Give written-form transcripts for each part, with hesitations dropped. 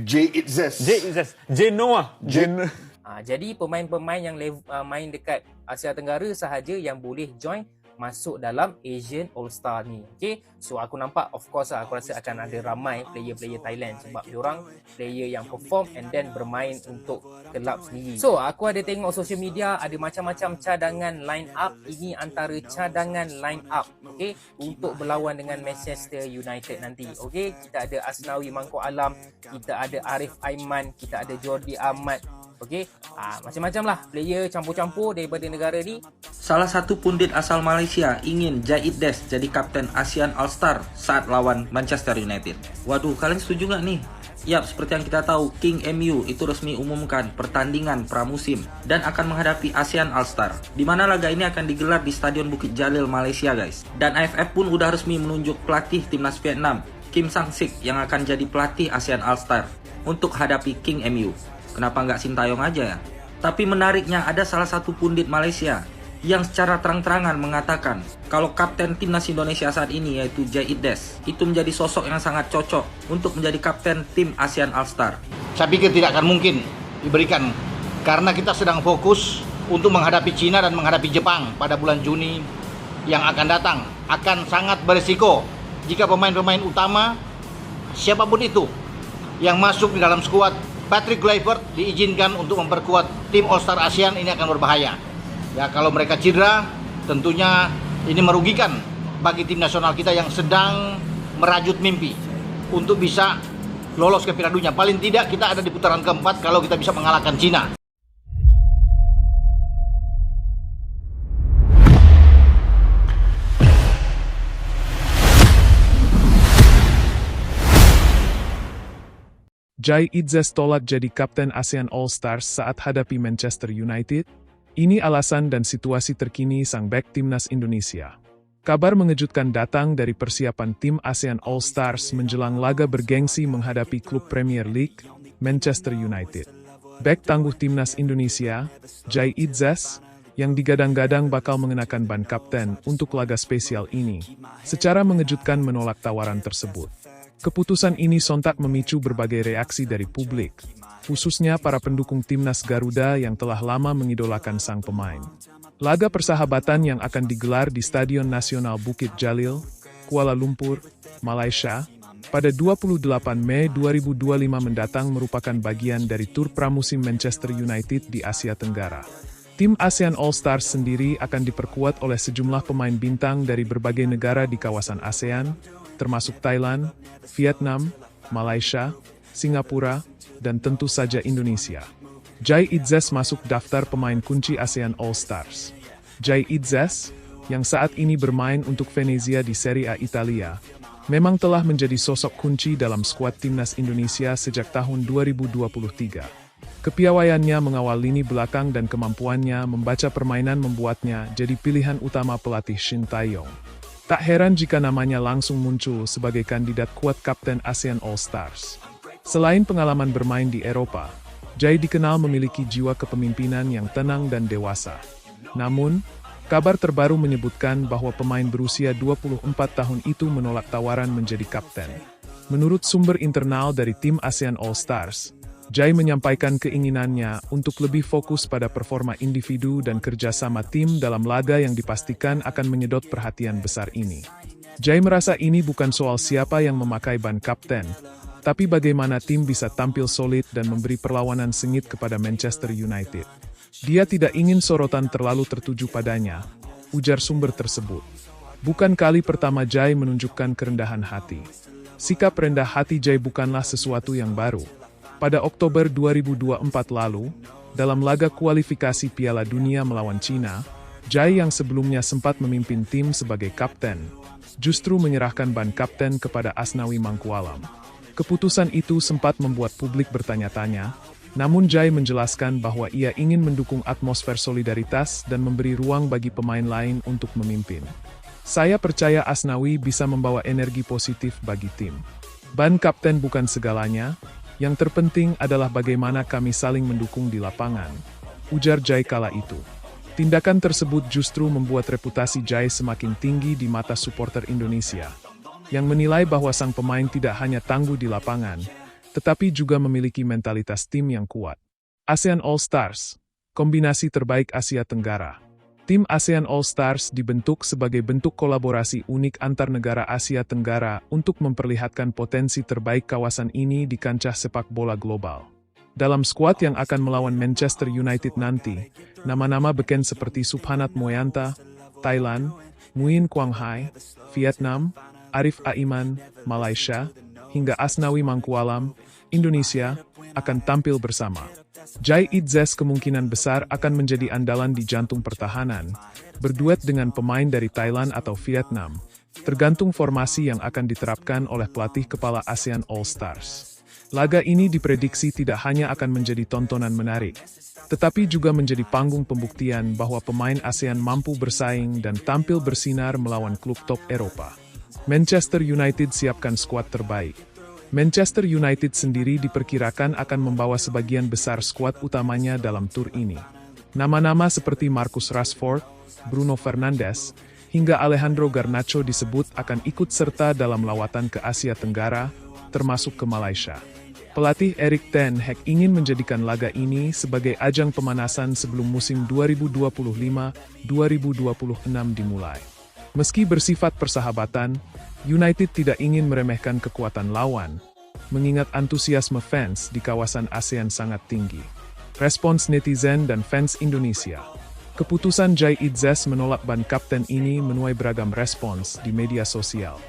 Jay Itzes. Genoa. Jadi pemain-pemain yang main dekat Asia Tenggara sahaja yang boleh join masuk dalam Asian All-Star ni. Okay, so aku nampak of course aku rasa akan ada ramai player-player Thailand sebab diorang player yang perform and then bermain untuk kelab sendiri. So aku ada tengok social media, ada macam-macam cadangan line up. Ini antara cadangan line up, okay, untuk berlawan dengan Manchester United nanti. Okay, kita ada Asnawi Mangkuk Alam, kita ada Arif Aiman, kita ada Jordi Ahmad. Okey, macam-macam lah player campur-campur daripada negara ni. Salah satu pundit asal Malaysia ingin Jay Itzes jadi kapten ASEAN All-Star saat lawan Manchester United. Waduh, kalian setuju nggak nih? Yap, seperti yang kita tahu, King MU itu resmi umumkan pertandingan pramusim dan akan menghadapi ASEAN All-Star, di mana laga ini akan digelar di Stadion Bukit Jalil, Malaysia guys. Dan AFF pun udah resmi menunjuk pelatih timnas Vietnam, Kim Sang-sik, yang akan jadi pelatih ASEAN All-Star untuk hadapi King MU. Kenapa nggak Sintayong aja ya? Tapi menariknya ada salah satu pundit Malaysia yang secara terang-terangan mengatakan kalau kapten timnas Indonesia saat ini yaitu Jay Itzes itu menjadi sosok yang sangat cocok untuk menjadi kapten tim ASEAN All-Star. Saya pikir tidak akan mungkin diberikan karena kita sedang fokus untuk menghadapi Cina dan menghadapi Jepang pada bulan Juni yang akan datang. Akan sangat berisiko jika pemain-pemain utama siapapun itu yang masuk di dalam skuad Patrick Kluivert diizinkan untuk memperkuat tim All-Star ASEAN, ini akan berbahaya. Ya, kalau mereka cedera, tentunya ini merugikan bagi tim nasional kita yang sedang merajut mimpi untuk bisa lolos ke Piala Dunia. Paling tidak kita ada di putaran keempat kalau kita bisa mengalahkan Cina. Jay Itzes tolak jadi kapten ASEAN All-Stars saat hadapi Manchester United. Ini alasan dan situasi terkini sang bek timnas Indonesia. Kabar mengejutkan datang dari persiapan tim ASEAN All-Stars menjelang laga bergengsi menghadapi klub Premier League, Manchester United. Bek tangguh timnas Indonesia, Jay Itzes, yang digadang-gadang bakal mengenakan ban kapten untuk laga spesial ini, secara mengejutkan menolak tawaran tersebut. Keputusan ini sontak memicu berbagai reaksi dari publik, khususnya para pendukung timnas Garuda yang telah lama mengidolakan sang pemain. Laga persahabatan yang akan digelar di Stadion Nasional Bukit Jalil, Kuala Lumpur, Malaysia, pada 28 Mei 2025 mendatang merupakan bagian dari tur pramusim Manchester United di Asia Tenggara. Tim ASEAN All-Stars sendiri akan diperkuat oleh sejumlah pemain bintang dari berbagai negara di kawasan ASEAN, termasuk Thailand, Vietnam, Malaysia, Singapura, dan tentu saja Indonesia. Jay Itzes masuk daftar pemain kunci ASEAN All-Stars. Jay Itzes, yang saat ini bermain untuk Venezia di Serie A Italia, memang telah menjadi sosok kunci dalam skuad timnas Indonesia sejak tahun 2023. Kepiawaiannya mengawal lini belakang dan kemampuannya membaca permainan membuatnya jadi pilihan utama pelatih Shin Tae-yong. Tak heran jika namanya langsung muncul sebagai kandidat kuat kapten ASEAN All-Stars. Selain pengalaman bermain di Eropa, Jay dikenal memiliki jiwa kepemimpinan yang tenang dan dewasa. Namun, kabar terbaru menyebutkan bahwa pemain berusia 24 tahun itu menolak tawaran menjadi kapten. Menurut sumber internal dari tim ASEAN All-Stars, Jay menyampaikan keinginannya untuk lebih fokus pada performa individu dan kerjasama tim dalam laga yang dipastikan akan menyedot perhatian besar ini. Jay merasa ini bukan soal siapa yang memakai ban kapten, tapi bagaimana tim bisa tampil solid dan memberi perlawanan sengit kepada Manchester United. Dia tidak ingin sorotan terlalu tertuju padanya, ujar sumber tersebut. Bukan kali pertama Jay menunjukkan kerendahan hati. Sikap rendah hati Jay bukanlah sesuatu yang baru. Pada Oktober 2024 lalu, dalam laga kualifikasi Piala Dunia melawan Cina, Jay yang sebelumnya sempat memimpin tim sebagai kapten, justru menyerahkan ban kapten kepada Asnawi Mangkuk Alam. Keputusan itu sempat membuat publik bertanya-tanya, namun Jay menjelaskan bahwa ia ingin mendukung atmosfer solidaritas dan memberi ruang bagi pemain lain untuk memimpin. Saya percaya Asnawi bisa membawa energi positif bagi tim. Ban kapten bukan segalanya, yang terpenting adalah bagaimana kami saling mendukung di lapangan, ujar Jay kala itu. Tindakan tersebut justru membuat reputasi Jay semakin tinggi di mata supporter Indonesia, yang menilai bahwa sang pemain tidak hanya tangguh di lapangan, tetapi juga memiliki mentalitas tim yang kuat. ASEAN All-Stars, kombinasi terbaik Asia Tenggara. Tim ASEAN All-Stars dibentuk sebagai bentuk kolaborasi unik antar negara Asia Tenggara untuk memperlihatkan potensi terbaik kawasan ini di kancah sepak bola global. Dalam skuad yang akan melawan Manchester United nanti, nama-nama beken seperti Subhanat Moyanta, Thailand, Nguyen Quang Hai, Vietnam, Arif Aiman, Malaysia, hingga Asnawi Mangkualam, Indonesia, akan tampil bersama. Jai Idzes kemungkinan besar akan menjadi andalan di jantung pertahanan, berduet dengan pemain dari Thailand atau Vietnam, tergantung formasi yang akan diterapkan oleh pelatih kepala ASEAN All-Stars. Laga ini diprediksi tidak hanya akan menjadi tontonan menarik, tetapi juga menjadi panggung pembuktian bahwa pemain ASEAN mampu bersaing dan tampil bersinar melawan klub top Eropa. Manchester United siapkan skuad terbaik. Manchester United sendiri diperkirakan akan membawa sebagian besar skuad utamanya dalam tur ini. Nama-nama seperti Marcus Rashford, Bruno Fernandes, hingga Alejandro Garnacho disebut akan ikut serta dalam lawatan ke Asia Tenggara, termasuk ke Malaysia. Pelatih Erik ten Hag ingin menjadikan laga ini sebagai ajang pemanasan sebelum musim 2025-2026 dimulai. Meski bersifat persahabatan, United tidak ingin meremehkan kekuatan lawan, mengingat antusiasme fans di kawasan ASEAN sangat tinggi. Respons netizen dan fans Indonesia. Keputusan Jai Idzes menolak ban kapten ini menuai beragam respons di media sosial.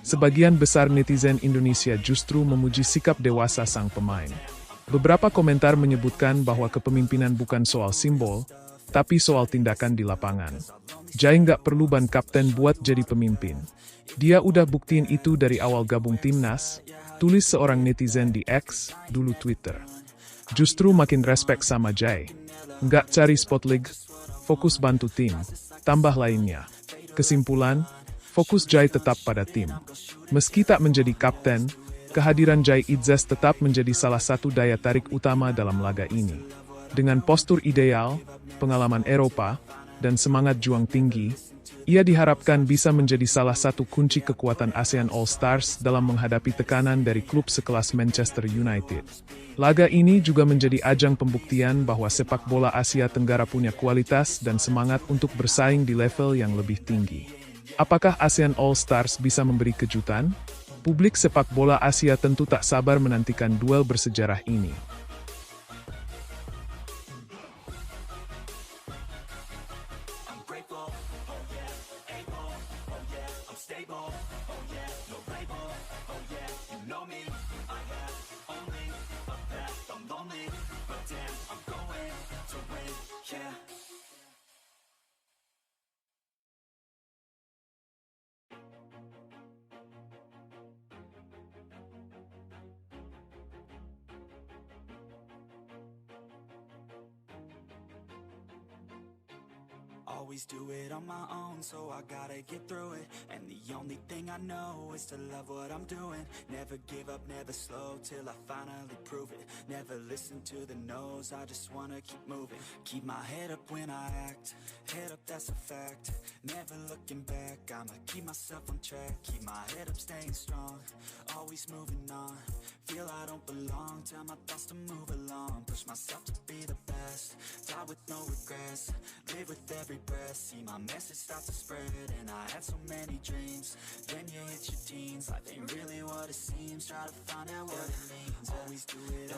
Sebagian besar netizen Indonesia justru memuji sikap dewasa sang pemain. Beberapa komentar menyebutkan bahwa kepemimpinan bukan soal simbol, tapi soal tindakan di lapangan. Jai nggak perlu ban kapten buat jadi pemimpin. Dia udah buktiin itu dari awal gabung timnas, tulis seorang netizen di X, dulu Twitter. Justru makin respek sama Jai. Nggak cari spot league, fokus bantu tim, tambah lainnya. Kesimpulan, fokus Jai tetap pada tim. Meski tak menjadi kapten, kehadiran Jai Idzes tetap menjadi salah satu daya tarik utama dalam laga ini. Dengan postur ideal, pengalaman Eropa, dan semangat juang tinggi, ia diharapkan bisa menjadi salah satu kunci kekuatan ASEAN All-Stars dalam menghadapi tekanan dari klub sekelas Manchester United. Laga ini juga menjadi ajang pembuktian bahwa sepak bola Asia Tenggara punya kualitas dan semangat untuk bersaing di level yang lebih tinggi. Apakah ASEAN All-Stars bisa memberi kejutan? Publik sepak bola Asia tentu tak sabar menantikan duel bersejarah ini. Always do it on my own, so I gotta get through it. And the only thing I know is to love what I'm doing. Never give up, never slow, till I finally prove it. Never listen to the no's, I just wanna keep moving. Keep my head up when I act, head up, that's a fact. Never looking back, I'ma keep myself on track. Keep my head up, staying strong, always moving on. Feel I don't belong, tell my thoughts to move along. Push myself to be the best, die with no regrets. Live with every breath, see my message start to spread. And I had so many dreams, then you hit your teens. Life ain't really what it seems, try to find out what it means. Always do it